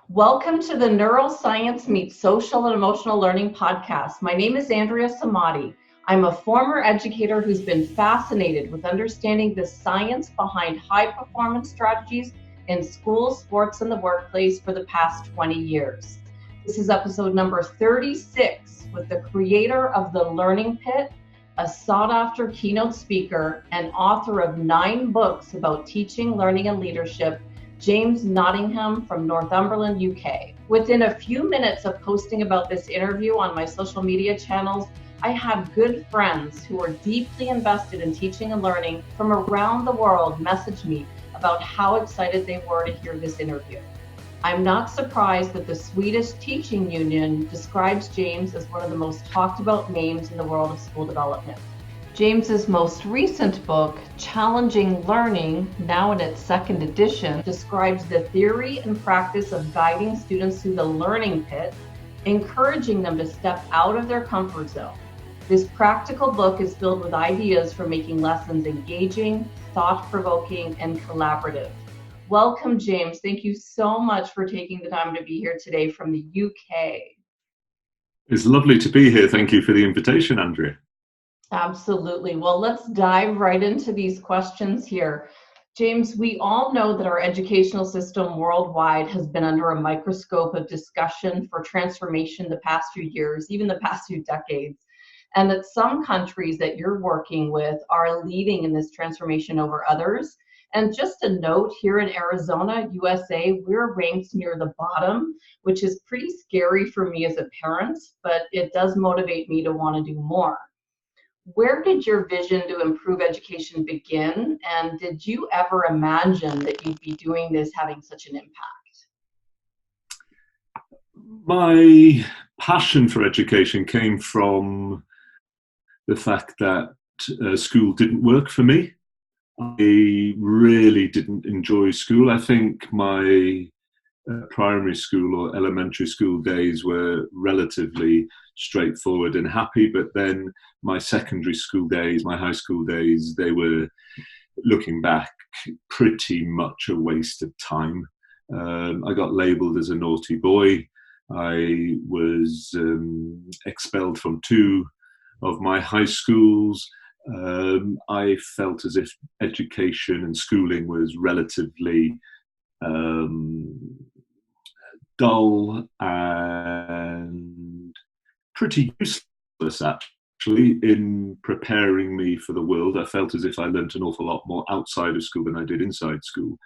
Welcome to the Neuroscience Meets Social and Emotional Learning podcast. My name is Andrea Samadi. I'm a former educator who's been fascinated with understanding the science behind high performance strategies in schools, sports, and the workplace for the past 20 years. This is episode number 36 with the creator of The Learning Pit, a sought-after keynote speaker and author of 9 books about teaching, learning, and leadership, James Nottingham from Northumberland, UK. Within a few minutes of posting about this interview on my social media channels, I had good friends who were deeply invested in teaching and learning from around the world message me about how excited they were to hear this interview. I'm not surprised that the Swedish Teaching Union describes James as one of the most talked about names in the world of school development. James's most recent book, Challenging Learning, now in its 2nd edition, describes the theory and practice of guiding students through the learning pit, encouraging them to step out of their comfort zone. This practical book is filled with ideas for making lessons engaging, thought-provoking, and collaborative. Welcome, James. Thank you so much for taking the time to be here today from the UK. It's lovely to be here. Thank you for the invitation, Andrea. Absolutely. Well, let's dive right into these questions here. James, we all know that our educational system worldwide has been under a microscope of discussion for transformation the past few years, even the past few decades, and that some countries that you're working with are leading in this transformation over others. And just a note, here in Arizona, USA, we're ranked near the bottom, which is pretty scary for me as a parent, but it does motivate me to want to do more. Where did your vision to improve education begin? And did you ever imagine that you'd be doing this having such an impact? My passion for education came from the fact that school didn't work for me. I really didn't enjoy school. I think my primary school or elementary school days were relatively straightforward and happy, but then my secondary school days, my high school days, they were, looking back, pretty much a waste of time. I got labelled as a naughty boy. I was expelled from 2 of my high schools. I felt as if education and schooling was relatively dull and pretty useless, actually, in preparing me for the world. I felt as if I learnt an awful lot more outside of school than I did inside school.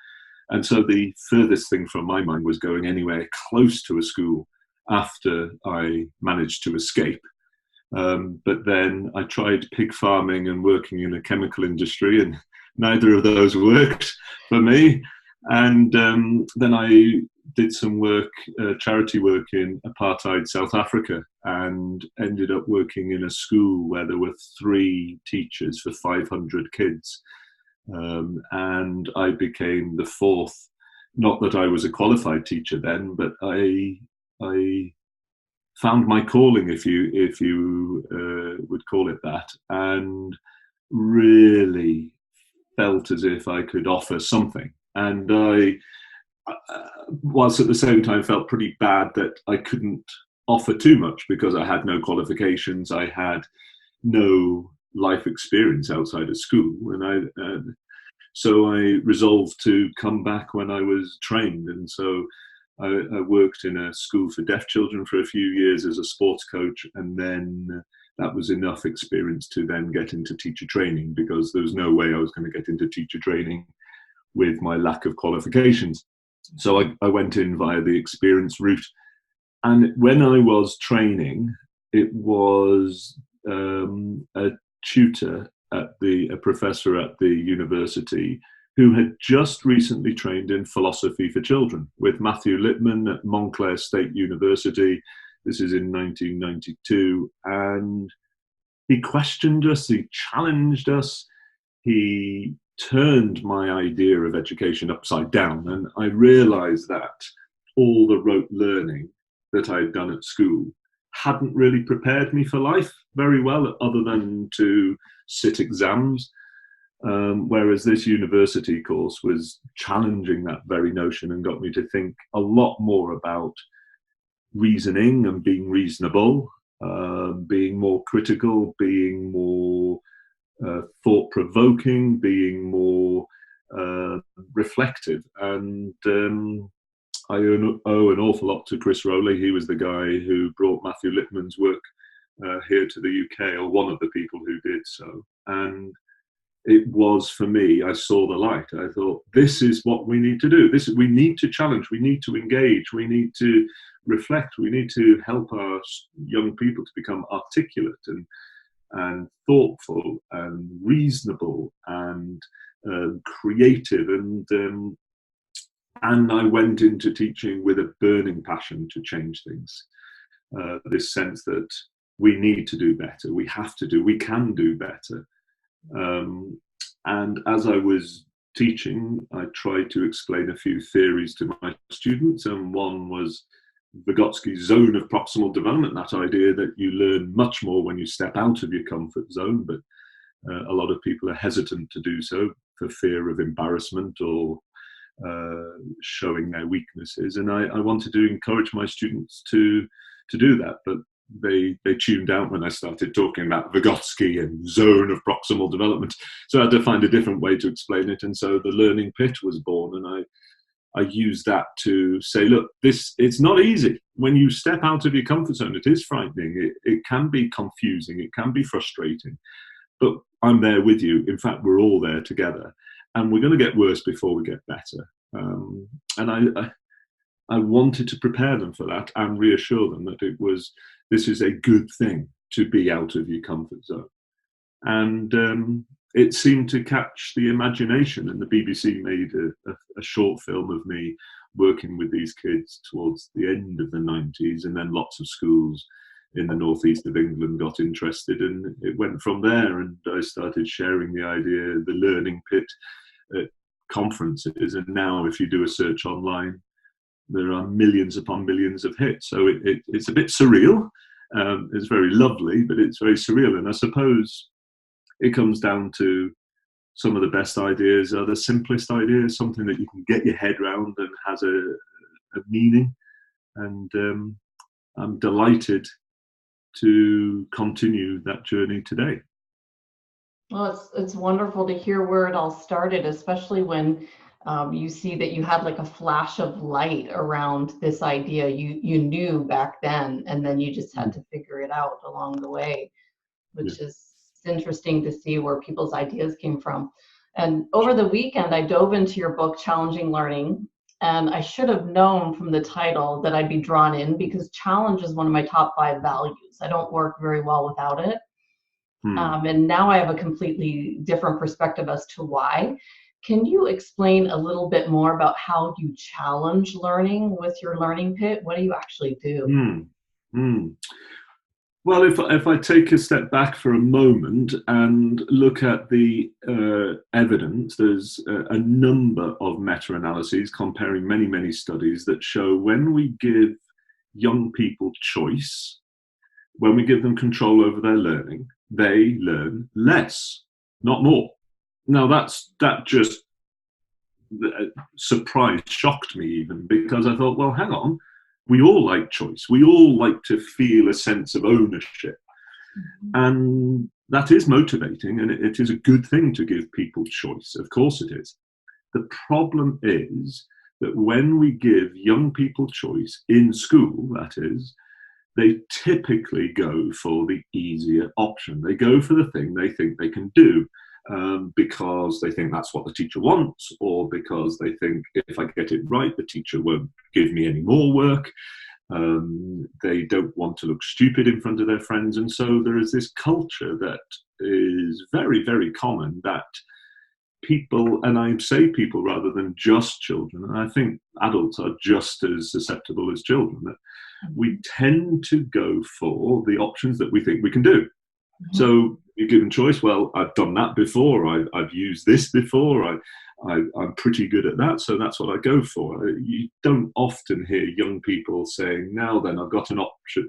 And so the furthest thing from my mind was going anywhere close to a school after I managed to escape. But then I tried pig farming and working in a chemical industry, and neither of those worked for me. And then I did some work, charity work in apartheid South Africa, and ended up working in a school where there were 3 teachers for 500 kids. And I became the 4th. Not that I was a qualified teacher then, but I found my calling, if you would call it that, and really felt as if I could offer something. And I, whilst at the same time felt pretty bad that I couldn't offer too much because I had no qualifications, I had no life experience outside of school, and so I resolved to come back when I was trained. And so I worked in a school for deaf children for a few years as a sports coach, and then that was enough experience to then get into teacher training, because there was no way I was going to get into teacher training with my lack of qualifications. So I went in via the experience route. And when I was training, it was a tutor a professor at the university who had just recently trained in philosophy for children with Matthew Lippman at Montclair State University. This is in 1992. And he questioned us, he challenged us, he turned my idea of education upside down. And I realized that all the rote learning that I'd done at school hadn't really prepared me for life very well, other than to sit exams. Whereas this university course was challenging that very notion and got me to think a lot more about reasoning and being reasonable, being more critical, being more thought-provoking, being more reflective. And I owe an awful lot to Chris Rowley. He was the guy who brought Matthew Lippman's work here to the UK, or one of the people who did so. And it was, for me, I saw the light. I thought, this is what we need to do. We need to challenge, we need to engage, we need to reflect, we need to help our young people to become articulate and thoughtful and reasonable and creative. And I went into teaching with a burning passion to change things. This sense that we need to do better, we can do better. And as I was teaching, I tried to explain a few theories to my students, and one was Vygotsky's zone of proximal development, that idea that you learn much more when you step out of your comfort zone, but a lot of people are hesitant to do so for fear of embarrassment or showing their weaknesses. And I wanted to encourage my students to do that, but they tuned out when I started talking about Vygotsky and zone of proximal development. So I had to find a different way to explain it. And so the learning pit was born, and I used that to say, look, it's not easy. When you step out of your comfort zone, it is frightening. It can be confusing. It can be frustrating. But I'm there with you. In fact, we're all there together. And we're going to get worse before we get better. And I wanted to prepare them for that and reassure them that this is a good thing to be out of your comfort zone. And it seemed to catch the imagination, and the BBC made a short film of me working with these kids towards the end of the 90s, and then lots of schools in the northeast of England got interested, and it went from there. And I started sharing the idea, the learning pit, at conferences, and now if you do a search online, there are millions upon millions of hits. So it's a bit surreal. It's very lovely, but it's very surreal. And I suppose it comes down to some of the best ideas are the simplest ideas, something that you can get your head around and has a meaning. And I'm delighted to continue that journey today. Well, it's wonderful to hear where it all started, especially when you see that you had like a flash of light around this idea you knew back then, and then you just had to figure it out along the way, which is interesting to see where people's ideas came from. And over the weekend, I dove into your book, Challenging Learning, and I should have known from the title that I'd be drawn in, because challenge is one of my top 5 values. I don't work very well without it. And now I have a completely different perspective as to why. Can you explain a little bit more about how you challenge learning with your learning pit? What do you actually do? Well, if I take a step back for a moment and look at the evidence, there's a number of meta-analyses comparing many, many studies that show when we give young people choice, when we give them control over their learning, they learn less, not more. Now that just shocked me even, because I thought, well, hang on, we all like choice. We all like to feel a sense of ownership. And that is motivating, and it is a good thing to give people choice. Of course it is. The problem is that when we give young people choice in school, that is, they typically go for the easier option. They go for the thing they think they can do. Because they think that's what the teacher wants, or because they think if I get it right, the teacher won't give me any more work. They don't want to look stupid in front of their friends. And so there is this culture that is very, very common, that people, and I say people rather than just children, and I think adults are just as susceptible as children, that we tend to go for the options that we think we can do. So you're given choice. Well, I've done that before. I've used this before. I'm pretty good at that, so that's what I go for. You don't often hear young people saying, "Now then, I've got an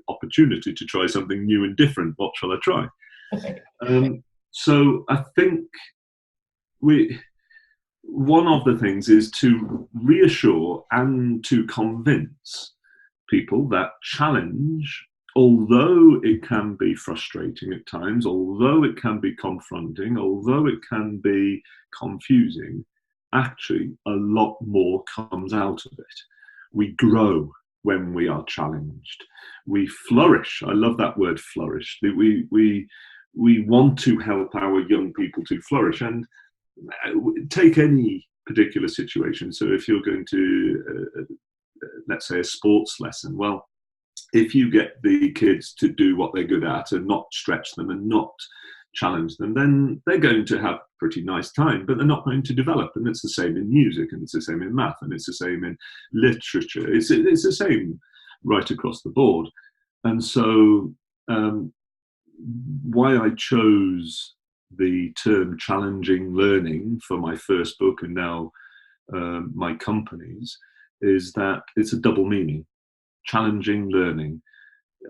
opportunity to try something new and different. What shall I try?" So I think one of the things is to reassure and to convince people that challenge, although it can be frustrating at times, although it can be confronting, although it can be confusing, actually a lot more comes out of it. We grow when we are challenged. We flourish. I love that word, flourish. We want to help our young people to flourish. And take any particular situation. So if you're going to, let's say, a sports lesson, well, if you get the kids to do what they're good at and not stretch them and not challenge them, then they're going to have a pretty nice time, but they're not going to develop. And it's the same in music, and it's the same in math, and it's the same in literature. It's the same right across the board. And so why I chose the term challenging learning for my first book and now my companies is that it's a double meaning. Challenging learning.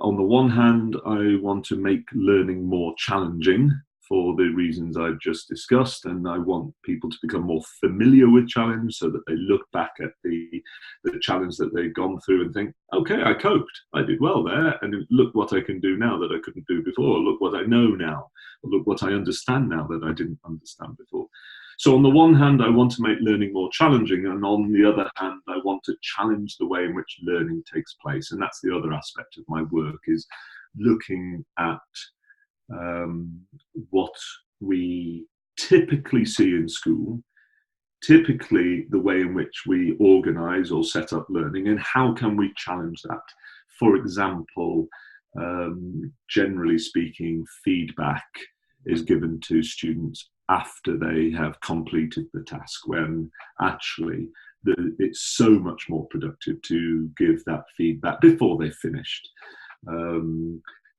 On the one hand, I want to make learning more challenging for the reasons I've just discussed, and I want people to become more familiar with challenge so that they look back at the challenge that they've gone through and think, okay, I coped, I did well there, and look what I can do now that I couldn't do before, look what I know now, or look what I understand now that I didn't understand before. So on the one hand, I want to make learning more challenging, and on the other hand, I want to challenge the way in which learning takes place. And that's the other aspect of my work, is looking at what we typically see in school, typically the way in which we organise or set up learning, and how can we challenge that. For example, generally speaking, feedback is given to students after they have completed the task, when actually it's so much more productive to give that feedback before they've finished.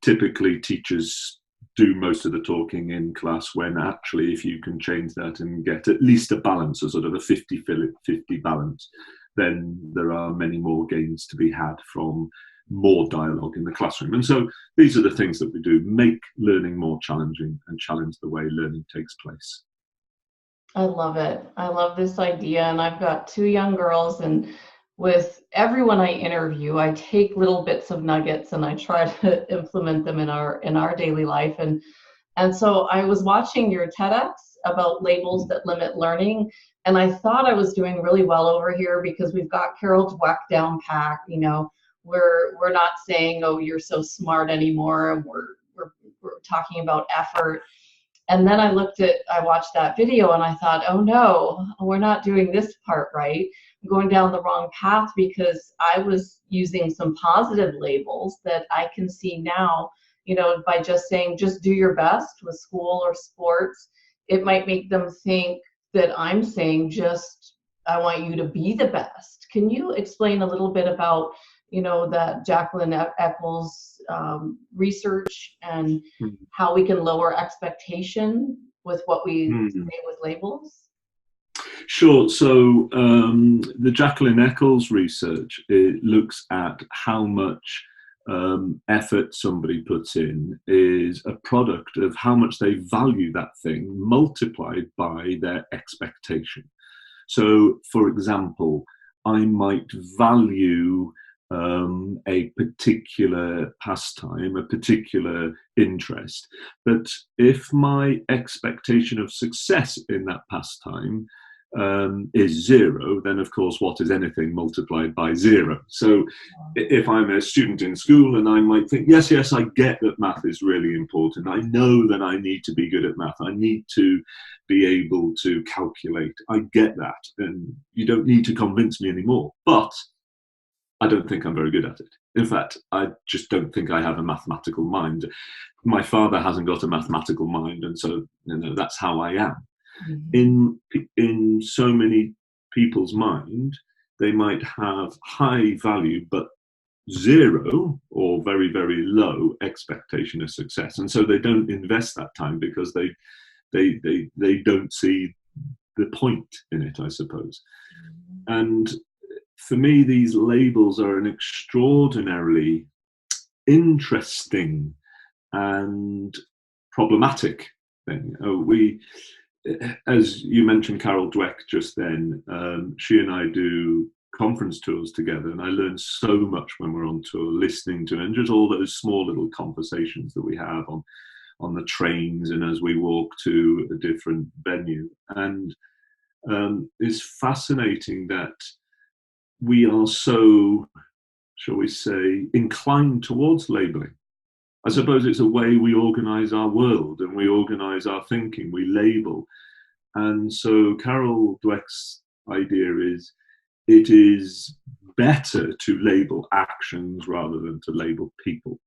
Typically, teachers do most of the talking in class, when actually, if you can change that and get at least a balance, a sort of a 50-50 balance, then there are many more gains to be had from more dialogue in the classroom. And so these are the things that we do: make learning more challenging and challenge the way learning takes place. I love it. I love this idea. And I've got 2 young girls, and with everyone I interview, I take little bits of nuggets and I try to implement them in our daily life. And so I was watching your TEDx about labels that limit learning, and I thought I was doing really well over here because we've got Carol Dweck down pat. You know, we're not saying, oh, you're so smart anymore. We're talking about effort. And then I watched that video and I thought, oh no, we're not doing this part right. I'm going down the wrong path, because I was using some positive labels that I can see now, you know, by just saying, just do your best with school or sports. It might make them think that I'm saying, just, I want you to be the best. Can you explain a little bit about, you know, that Jacquelynne Eccles research and how we can lower expectation with what we say with labels? Sure. So the Jacquelynne Eccles research, it looks at how much effort somebody puts in is a product of how much they value that thing multiplied by their expectation. So, for example, I might value a particular pastime, a particular interest. But if my expectation of success in that pastime is 0, then of course what is anything multiplied by 0? So if I'm a student in school and I might think, yes, I get that math is really important. I know that I need to be good at math. I need to be able to calculate. I get that. And you don't need to convince me anymore. But I don't think I'm very good at it. In fact, I just don't think I have a mathematical mind. My father hasn't got a mathematical mind, and so that's how I am. Mm-hmm. In so many people's mind, they might have high value but 0 or very, very low expectation of success, and so they don't invest that time because they don't see the point in it, I suppose. Mm-hmm. And for me, these labels are an extraordinarily interesting and problematic thing. as you mentioned, Carol Dweck just then, she and I do conference tours together, and I learn so much when we're on tour, listening to, and just all those small little conversations that we have on the trains and as we walk to a different venue. And it's fascinating that we are so, shall we say, inclined towards labeling. I suppose it's a way we organize our world and we organize our thinking, we label. And so Carol Dweck's idea is it is better to label actions rather than to label people.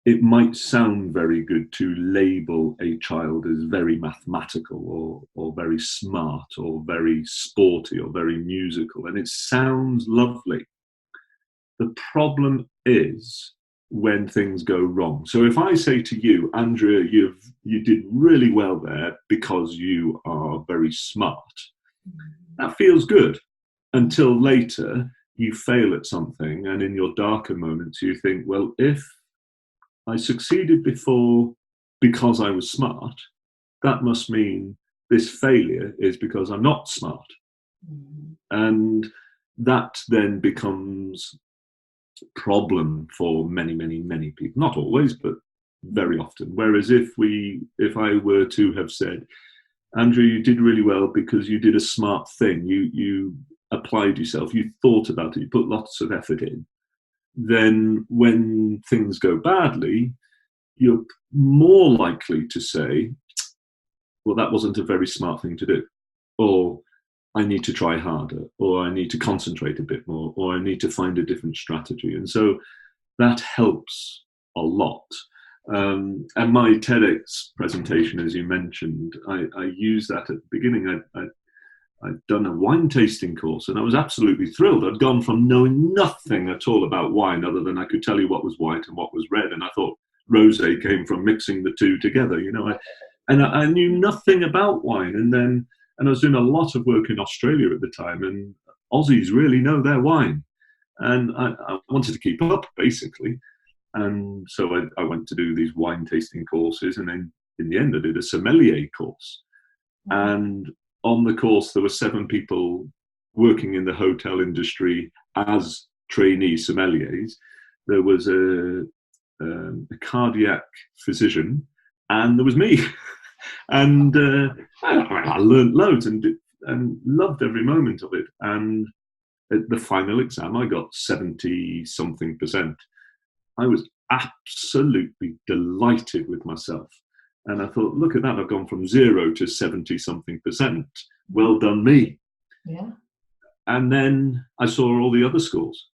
It might sound very good to label a child as very mathematical or very smart or very sporty or very musical, and it sounds lovely. The problem is when things go wrong. So if I say to you, Andrea, you did really well there because you are very smart, that feels good until later you fail at something, and in your darker moments you think, well, if I succeeded before because I was smart, that must mean this failure is because I'm not smart. And that then becomes a problem for many, many, many people. Not always, but very often. Whereas if I were to have said, Andrew, you did really well because you did a smart thing, you applied yourself, you thought about it, you put lots of effort in, then when things go badly, you're more likely to say, well, that wasn't a very smart thing to do, or I need to try harder, or I need to concentrate a bit more, or I need to find a different strategy. And so that helps a lot. And my TEDx presentation, as you mentioned, I used that at the beginning. I'd done a wine tasting course, and I was absolutely thrilled. I'd gone from knowing nothing at all about wine other than I could tell you what was white and what was red. And I thought rosé came from mixing the two together, I knew nothing about wine. And I was doing a lot of work in Australia at the time, and Aussies really know their wine. And I wanted to keep up, basically. And so I went to do these wine tasting courses, and then in the end I did a sommelier course. And on the course there were 7 people working in the hotel industry as trainee sommeliers. There was a cardiac physician, and there was me. And I learned loads and loved every moment of it. And at the final exam I got 70-something%. I was absolutely delighted with myself. And I thought, look at that, I've gone from 0 to 70-something%. Well done me. Yeah. And then I saw all the other schools,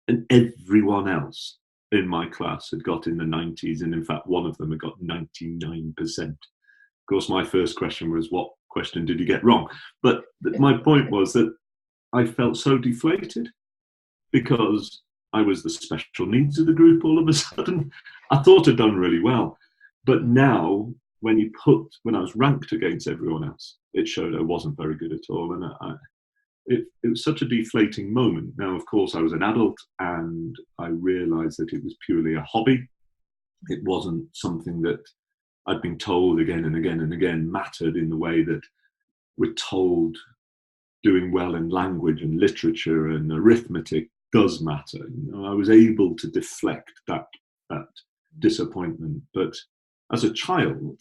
and everyone else in my class had got in the 90s. And in fact, one of them had got 99%. Of course, my first question was, what question did you get wrong? But my point was that I felt so deflated because I was the special needs of the group all of a sudden. I thought I'd done really well. But now, when I was ranked against everyone else, it showed I wasn't very good at all. And it was such a deflating moment. Now, of course, I was an adult, and I realized that it was purely a hobby. It wasn't something that I'd been told again and again and again mattered in the way that we're told doing well in language and literature and arithmetic does matter. I was able to deflect that disappointment. But as a child,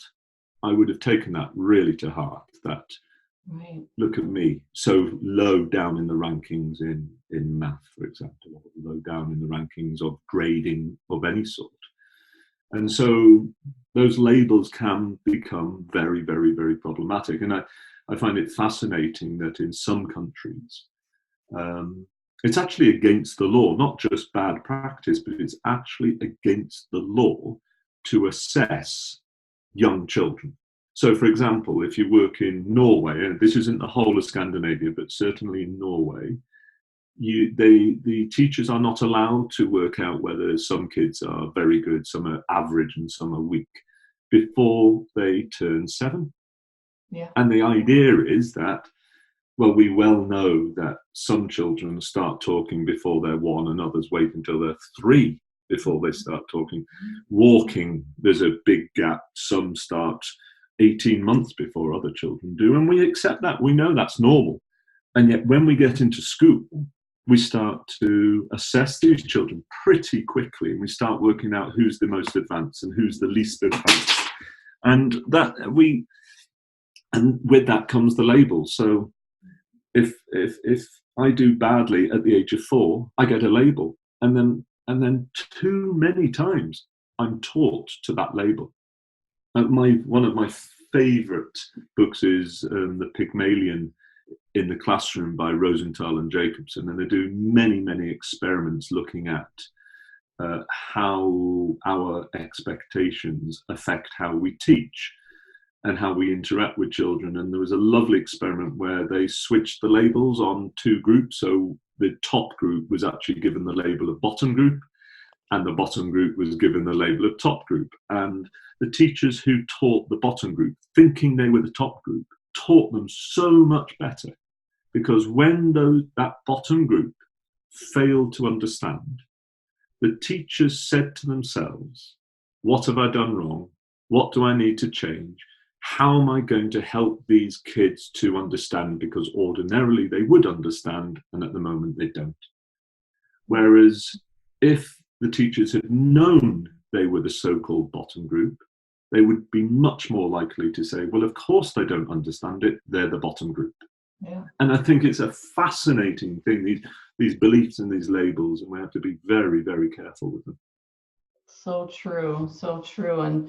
I would have taken that really to heart, that right. Look at me, so low down in the rankings in math, for example, or low down in the rankings of grading of any sort. And so those labels can become very, very, very problematic. And I find it fascinating that in some countries, it's actually against the law, not just bad practice, but it's actually against the law to assess young children. So, for example, if you work in Norway, and this isn't the whole of Scandinavia, but certainly in Norway, the teachers are not allowed to work out whether some kids are very good, some are average, and some are weak before they turn 7. Yeah. And the idea is that, well, we well know that some children start talking before they're 1 and others wait until they're 3 before they start talking. Walking, there's a big gap. Some start 18 months before other children do, and we accept that. We know that's normal. And yet when we get into school, we start to assess these children pretty quickly, and we start working out who's the most advanced and who's the least advanced. And with that comes the label. So if I do badly at the age of 4, I get a label, and then too many times I'm taught to that label. One of my favourite books is The Pygmalion in the Classroom by Rosenthal and Jacobson, and they do many experiments looking at how our expectations affect how we teach and how we interact with children. And there was a lovely experiment where they switched the labels on 2 groups. So the top group was actually given the label of bottom group, and the bottom group was given the label of top group. And the teachers who taught the bottom group, thinking they were the top group, taught them so much better, because when that bottom group failed to understand, the teachers said to themselves, what have I done wrong? What do I need to change? How am I going to help these kids to understand? Because ordinarily they would understand, and at the moment they don't. Whereas if the teachers had known they were the so-called bottom group, they would be much more likely to say, well, of course they don't understand it, they're the bottom group. Yeah. And I think it's a fascinating thing, these beliefs and these labels, and we have to be very, very careful with them. So true, so true. And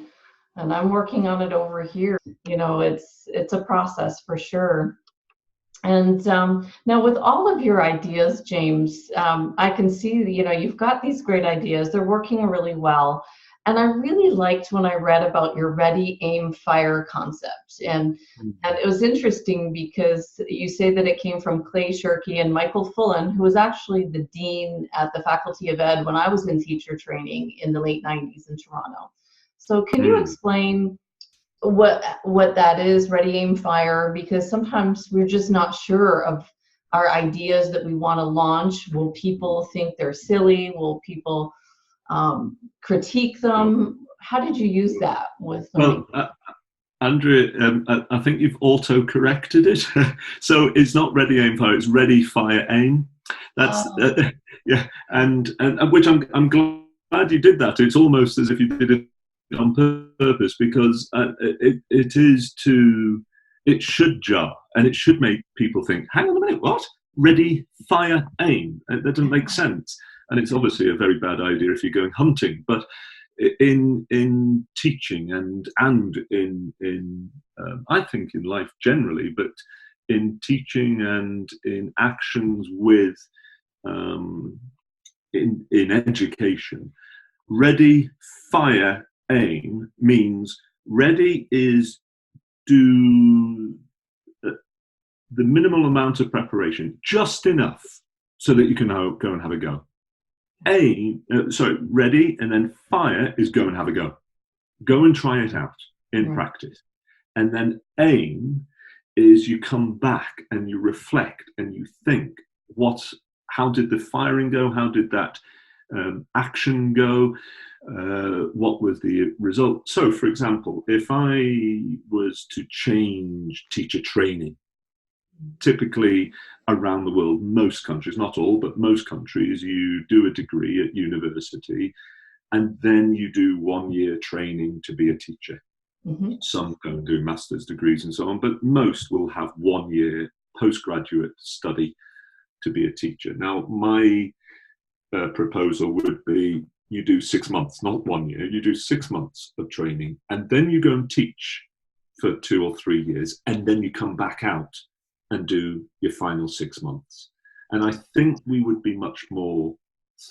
I'm working on it over here. It's a process for sure. And now with all of your ideas, James, I can see that, you've got these great ideas. They're working really well. And I really liked when I read about your ready, aim, fire concept. And it was interesting because you say that it came from Clay Shirky and Michael Fullen, who was actually the dean at the Faculty of Ed when I was in teacher training in the late 90s in Toronto. So can you explain what that is, ready, aim, fire? Because sometimes we're just not sure of our ideas that we want to launch. Will people think they're silly? Will people critique them? How did you use that with them? Well, Andrea, I think you've auto-corrected it. So it's not ready, aim, fire, it's ready, fire, aim. That's yeah, and which I'm glad you did that. It's almost as if you did it on purpose, because it should jar, and it should make people think, hang on a minute, what? Ready, fire, aim. That doesn't make sense. And it's obviously a very bad idea if you're going hunting. But in teaching and in I think in life generally, but in teaching and in actions with in education, ready, fire, aim means ready is do the minimal amount of preparation, just enough so that you can go and have a go. Ready, and then fire is go and have a go. Go and try it out in practice. And then aim is you come back and you reflect and you think, how did the firing go? How did that action go? What was the result? So, for example, if I was to change teacher training, typically around the world, most countries, not all, but most countries, you do a degree at university and then you do 1 year training to be a teacher. Mm-hmm. Some go and do master's degrees and so on, but most will have 1 year postgraduate study to be a teacher. Now, my proposal would be you do 6 months, not 1 year, you do 6 months of training, and then you go and teach for 2 or 3 years, and then you come back out and do your final 6 months. And I think we would be much more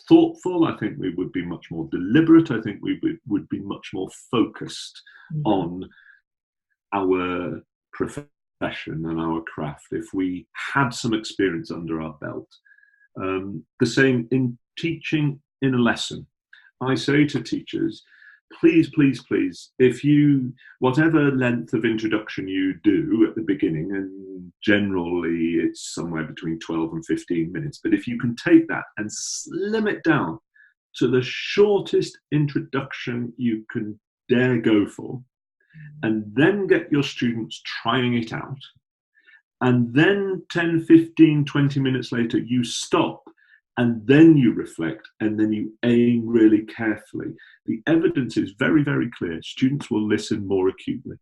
thoughtful. I think we would be much more deliberate. I think we would be much more focused on our profession and our craft if we had some experience under our belt. The same in teaching in a lesson. I say to teachers, please, whatever length of introduction you do at the beginning, and generally it's somewhere between 12 and 15 minutes, but if you can take that and slim it down to the shortest introduction you can dare go for, and then get your students trying it out. And then 10, 15, 20 minutes later, you stop and then you reflect and then you aim really carefully. The evidence is very, very clear. Students will listen more acutely.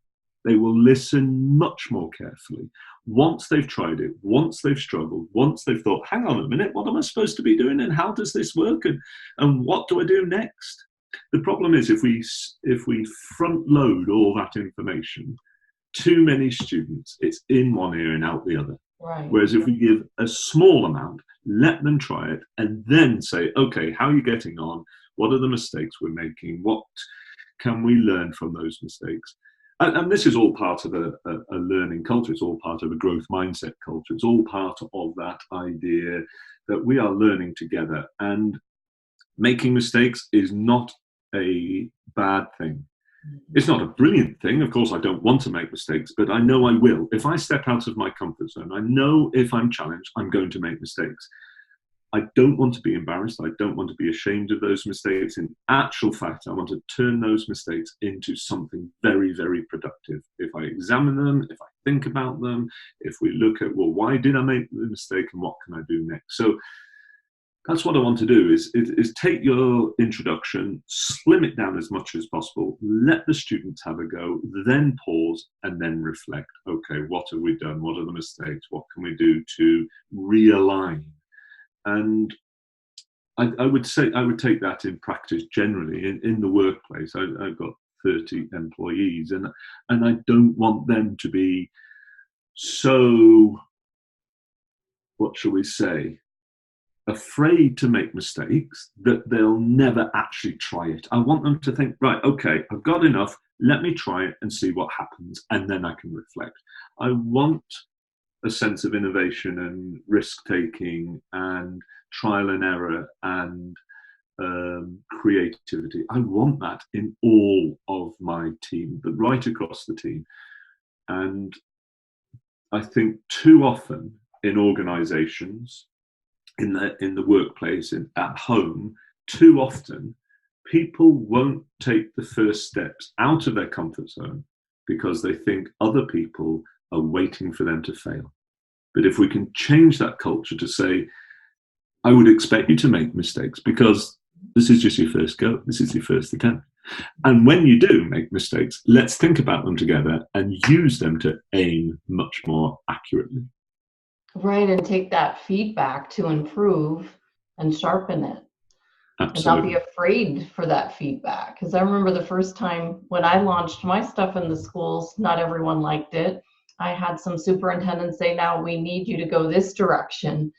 They will listen much more carefully. Once they've tried it, once they've struggled, once they've thought, hang on a minute, what am I supposed to be doing and how does this work and what do I do next? The problem is if we front load all that information, too many students, it's in one ear and out the other. Right. Whereas if we give a small amount, let them try it, and then say, okay, how are you getting on? What are the mistakes we're making? What can we learn from those mistakes? And this is all part of a learning culture. It's all part of a growth mindset culture. It's all part of that idea that we are learning together. And making mistakes is not a bad thing. It's not a brilliant thing. Of course, I don't want to make mistakes, but I know I will. If I step out of my comfort zone, I know if I'm challenged, I'm going to make mistakes. I don't want to be embarrassed. I don't want to be ashamed of those mistakes. In actual fact, I want to turn those mistakes into something very, very productive. If I examine them, if I think about them, if we look at, well, why did I make the mistake and what can I do next? So that's what I want to do is take your introduction, slim it down as much as possible, let the students have a go, then pause and then reflect. Okay, what have we done? What are the mistakes? What can we do to realign? And I would say I would take that in practice generally in the workplace. I've got 30 employees and I don't want them to be so, what shall we say, afraid to make mistakes that they'll never actually try it. I want them to think, right, okay, I've got enough, let me try it and see what happens, and then I can reflect. I want a sense of innovation and risk-taking and trial and error and creativity. I want that in all of my team, but right across the team. And I think too often in organizations, in the workplace and at home, too often people won't take the first steps out of their comfort zone because they think other people are waiting for them to fail. But if we can change that culture to say, I would expect you to make mistakes because this is just your first go, this is your first attempt. And when you do make mistakes, let's think about them together and use them to aim much more accurately. Right, and take that feedback to improve and sharpen it. Absolutely. And not be afraid for that feedback. Because I remember the first time when I launched my stuff in the schools, not everyone liked it. I had some superintendents say, now we need you to go this direction.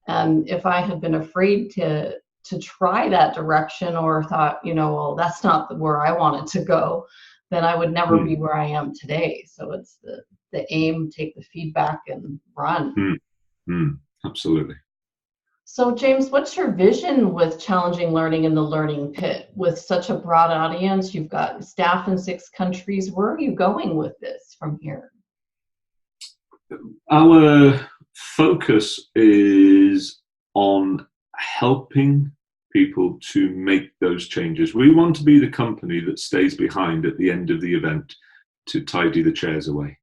And if I had been afraid to try that direction or thought, well, that's not where I wanted to go, then I would never be where I am today. So it's the aim, take the feedback and run. Absolutely. So James, what's your vision with challenging learning in the learning pit? With such a broad audience, you've got staff in 6 countries. Where are you going with this from here? Our focus is on helping people to make those changes. We want to be the company that stays behind at the end of the event to tidy the chairs away.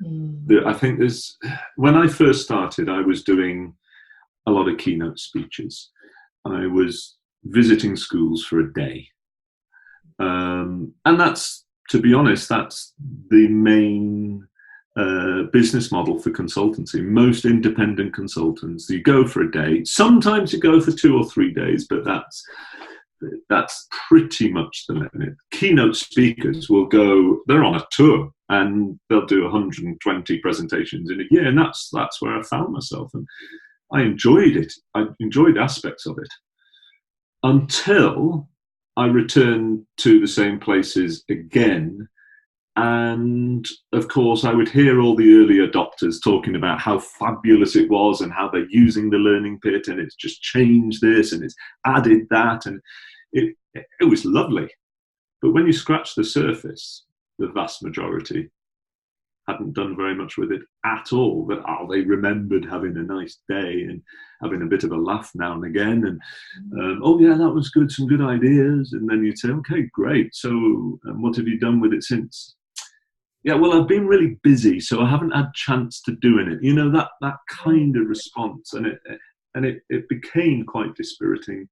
I think when I first started, I was doing a lot of keynote speeches. I was visiting schools for a day. And that's, to be honest, that's the main business model for consultancy. Most independent consultants, you go for a day. Sometimes you go for 2 or 3 days, but that's pretty much the limit. Keynote speakers will go, they're on a tour and they'll do 120 presentations in a year. And that's where I found myself. And I enjoyed it. I enjoyed aspects of it until I returned to the same places again. And of course, I would hear all the early adopters talking about how fabulous it was and how they're using the learning pit and it's just changed this and it's added that. And it was lovely. But when you scratch the surface, the vast majority hadn't done very much with it at all. But they remembered having a nice day and having a bit of a laugh now and again. And oh yeah, that was good, some good ideas. And then you'd say, okay, great. So what have you done with it since? Yeah, well, I've been really busy, so I haven't had chance to do it. You know, that kind of response, and it became quite dispiriting.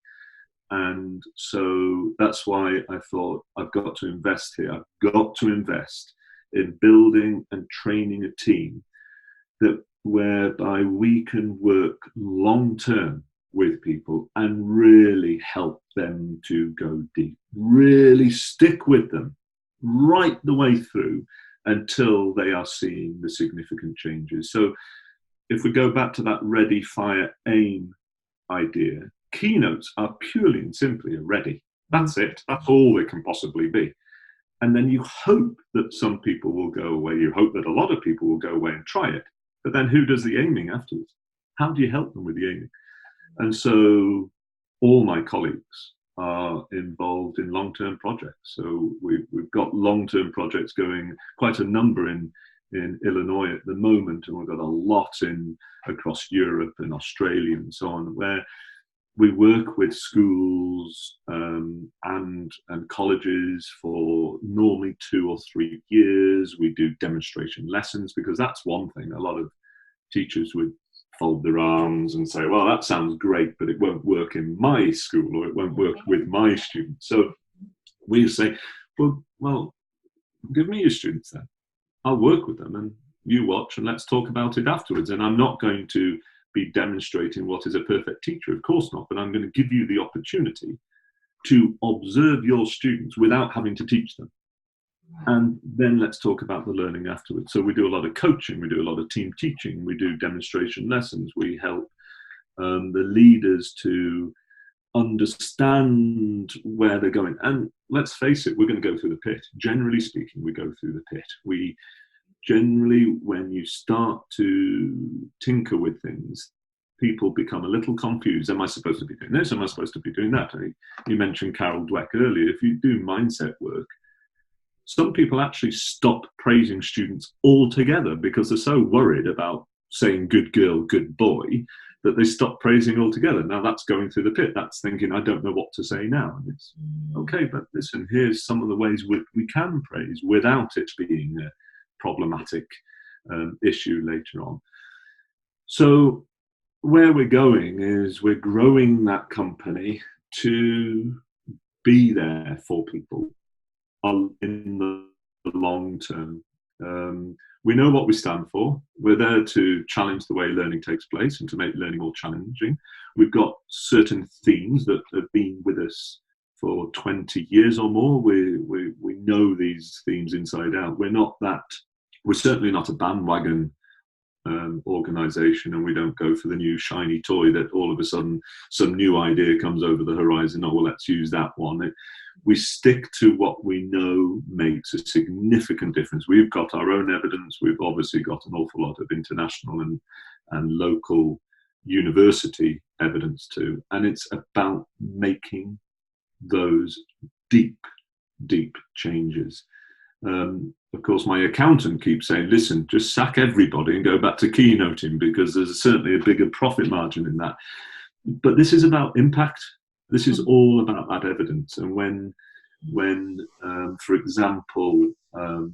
And so that's why I thought I've got to invest here. I've got to invest in building and training a team that whereby we can work long term with people and really help them to go deep, really stick with them right the way through until they are seeing the significant changes. So if we go back to that ready, fire, aim idea, keynotes are purely and simply a ready. That's it. That's all they can possibly be. And then you hope that some people will go away. You hope that a lot of people will go away and try it. But then who does the aiming afterwards? How do you help them with the aiming? And so all my colleagues are involved in long-term projects. So we've got long-term projects going, quite a number in Illinois at the moment, and we've got a lot across Europe and Australia and so on, where we work with schools and colleges for normally 2 or 3 years. We do demonstration lessons, because that's one thing. A lot of teachers would fold their arms and say, well, that sounds great, but it won't work in my school, or it won't work with my students. So we say, well, give me your students then. I'll work with them and you watch and let's talk about it afterwards. And I'm not going to be demonstrating what is a perfect teacher, of course not, but I'm going to give you the opportunity to observe your students without having to teach them. And then let's talk about the learning afterwards. So we do a lot of coaching, we do a lot of team teaching, we do demonstration lessons, we help the leaders to understand where they're going. And let's face it, we're going to go through the pit. Generally speaking, we go through the pit. We generally, when you start to tinker with things, people become a little confused. Am I supposed to be doing this? Am I supposed to be doing that? You mentioned Carol Dweck earlier. If you do mindset work, some people actually stop praising students altogether because they're so worried about saying good girl, good boy, that they stop praising altogether. Now that's going through the pit. That's thinking, I don't know what to say now. And it's okay, but listen, here's some of the ways we can praise without it being a problematic issue later on. So where we're going is we're growing that company to be there for people in the long term. We know what we stand for. We're there to challenge the way learning takes place and to make learning more challenging. We've got certain themes that have been with us for 20 years or more. We know these themes inside out. We're certainly not a bandwagon organization, and we don't go for the new shiny toy that all of a sudden some new idea comes over the horizon. Oh, well, let's use that one. We stick to what we know makes a significant difference. We've got our own evidence. We've obviously got an awful lot of international and local university evidence too. And it's about making those deep changes. Of course, my accountant keeps saying, listen, just sack everybody and go back to keynoting, because there's certainly a bigger profit margin in that. But this is about impact. This is all about that evidence. And when for example,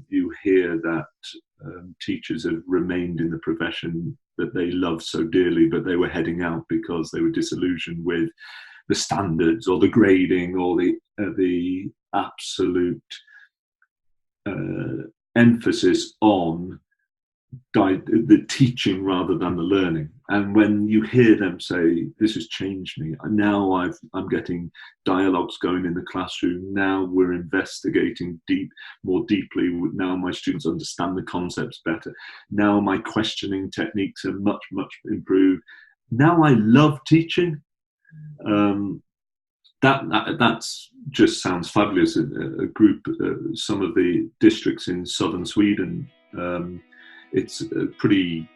you hear that teachers have remained in the profession that they love so dearly, but they were heading out because they were disillusioned with the standards or the grading or the absolute emphasis on the teaching rather than the learning. And when you hear them say, this has changed me, now I'm getting dialogues going in the classroom, now we're investigating more deeply, now my students understand the concepts better, now my questioning techniques are much improved, now I love teaching, that's just sounds fabulous. A group, some of the districts in southern Sweden, it's a pretty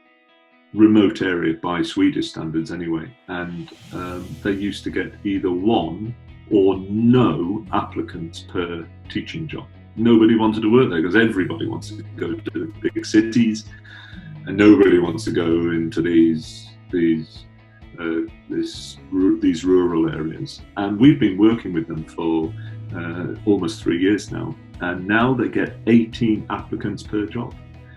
remote area by Swedish standards anyway, and they used to get either one or no applicants per teaching job. Nobody wanted to work there because everybody wants to go to the big cities, and nobody wants to go into these rural areas. And we've been working with them for almost 3 years now, and now they get 18 applicants per job.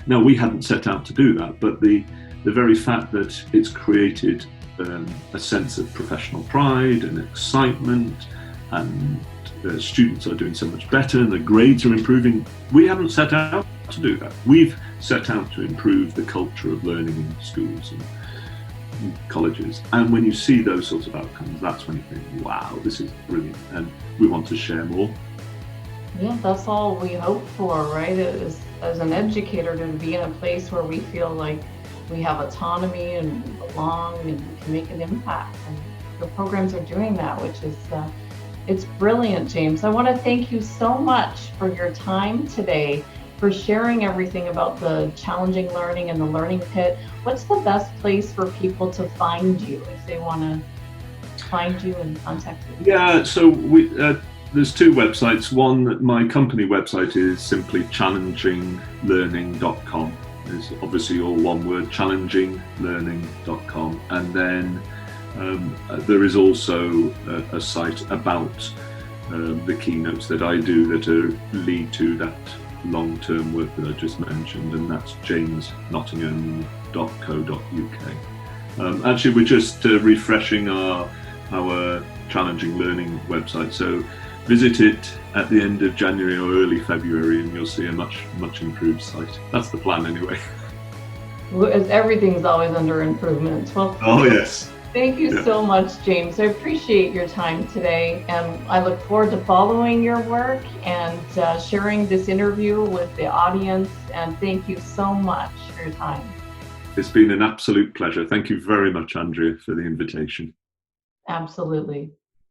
Now, we hadn't set out to do that, but the very fact that it's created a sense of professional pride and excitement, and students are doing so much better and the grades are improving. We haven't set out to do that. We've set out to improve the culture of learning in schools and colleges. And when you see those sorts of outcomes, that's when you think, wow, this is brilliant, and we want to share more. Yeah, that's all we hope for, right? As an educator, to be in a place where we feel like we have autonomy and we belong and we can make an impact. And the programs are doing that, which is, it's brilliant, James. I want to thank you so much for your time today, for sharing everything about the challenging learning and the learning pit. What's the best place for people to find you if they want to find you and contact you? Yeah, so there's two websites. One, my company website is simply challenginglearning.com. It's obviously all one word, challenginglearning.com. And then there is also a site about the keynotes that I do that lead to that long-term work that I just mentioned, and that's jamesnottingham.co.uk. Actually, we're just refreshing our Challenging Learning website, so visit it at the end of January or early February and you'll see a much improved site. That's the plan anyway. Well, everything's always under improvement. Well, oh yes. Thank you so much, James. I appreciate your time today, and I look forward to following your work and sharing this interview with the audience, and thank you so much for your time. It's been an absolute pleasure. Thank you very much, Andrea, for the invitation. Absolutely.